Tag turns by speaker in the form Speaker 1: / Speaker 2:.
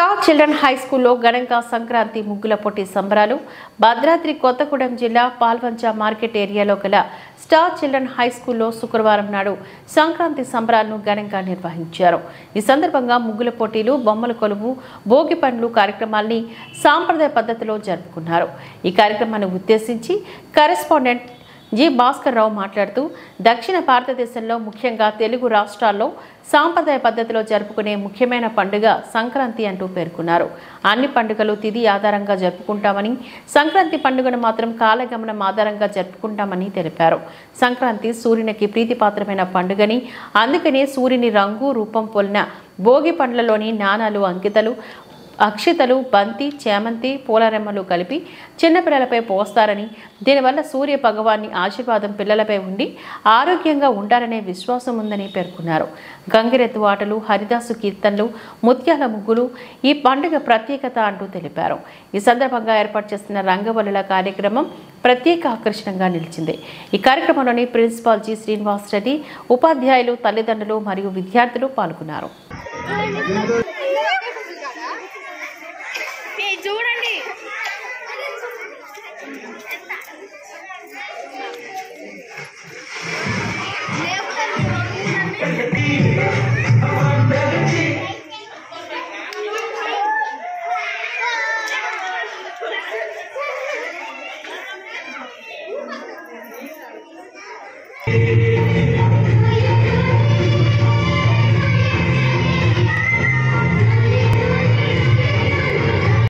Speaker 1: Star children high స్కూల్లో ఘనంగా సంక్రాంతి ముగ్గుల పోటీ సంబరాలు. భద్రాద్రి కొత్తగూడెం జిల్లా పాల్వంచ మార్కెట్ ఏరియాలో గల స్టార్ చిల్డ్రన్ హై స్కూల్లో శుక్రవారం నాడు సంక్రాంతి సంబరాలను ఘనంగా నిర్వహించారు. ఈ సందర్భంగా ముగ్గుల పోటీలు, బొమ్మల కొలువు, భోగి పండ్లు కార్యక్రమాల్ని సాంప్రదాయ పద్ధతిలో జరుపుకున్నారు. ఈ కార్యక్రమాన్ని ఉద్దేశించి కరెస్పాండెంట్ జి భాస్కర్ రావు మాట్లాడుతూ దక్షిణ భారతదేశంలో ముఖ్యంగా తెలుగు రాష్ట్రాల్లో సాంప్రదాయ పద్ధతిలో జరుపుకునే ముఖ్యమైన పండుగ సంక్రాంతి అంటూ పేర్కొన్నారు. అన్ని పండుగలు తిథి ఆధారంగా జరుపుకుంటామని, సంక్రాంతి పండుగను మాత్రం కాలగమనం ఆధారంగా జరుపుకుంటామని తెలిపారు. సంక్రాంతి సూర్యునికి ప్రీతిపాత్రమైన పండుగని, అందుకనే సూర్యుని రంగు రూపం పోలిన భోగి పండ్లలోని నాణాలు, అంకితలు, అక్షితలు, బంతి, చేమంతి, పూలరెమ్మలు కలిపి చిన్నపిల్లలపై పోస్తారని, దీనివల్ల సూర్య భగవాన్ని ఆశీర్వాదం పిల్లలపై ఉండి ఆరోగ్యంగా ఉంటారనే విశ్వాసం ఉందని పేర్కొన్నారు. గంగిరెద్దు ఆటలు, హరిదాసు కీర్తనలు, ముత్యాల ముగ్గులు ఈ పండుగ ప్రత్యేకత అంటూ తెలిపారు. ఈ సందర్భంగా ఏర్పాటు చేసిన రంగవల్లుల కార్యక్రమం ప్రత్యేక ఆకర్షణగా నిలిచింది. ఈ కార్యక్రమంలోని ప్రిన్సిపాల్ జి శ్రీనివాస్ రెడ్డి, ఉపాధ్యాయులు, తల్లిదండ్రులు మరియు విద్యార్థులు పాల్గొన్నారు.
Speaker 2: చూడండి